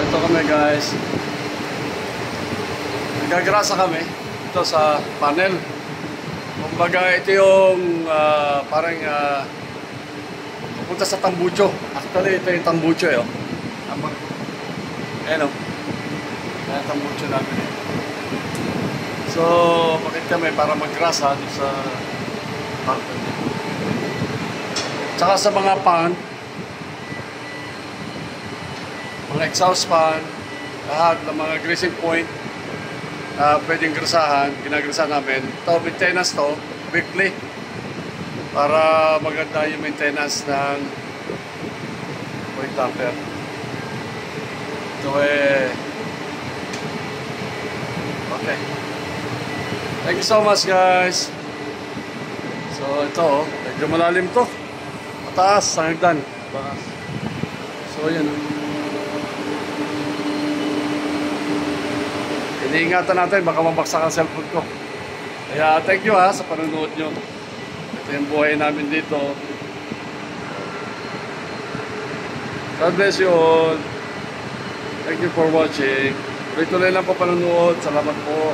Ito kami guys. Nagagrasa kami ito sa panel. Kumbaga ito yung parang pupunta sa tambucho. Actually ito yung tambucho eh. Ayan o. Ayan tambucho namin eh. So bakit kami para maggrasa dito sa panel. Tsaka sa mga pan, mga exhaust fan, lahat ng mga greasing point pwedeng grasahan, ginagrasahan namin. Ito, maintenance to, weekly, para maganda yung maintenance ng oil damper. Ito eh, okay. Thank you so much guys. So ito, medyo malalim to. Mataas, sa hagdan. So yan. Iniingatan natin, baka mabaksak ang cellphone ko. Kaya thank you sa panonood nyo. Ito yung buhay namin dito. God bless you all. Thank you for watching. Tuloy-tuloy lang po panonood. Salamat po.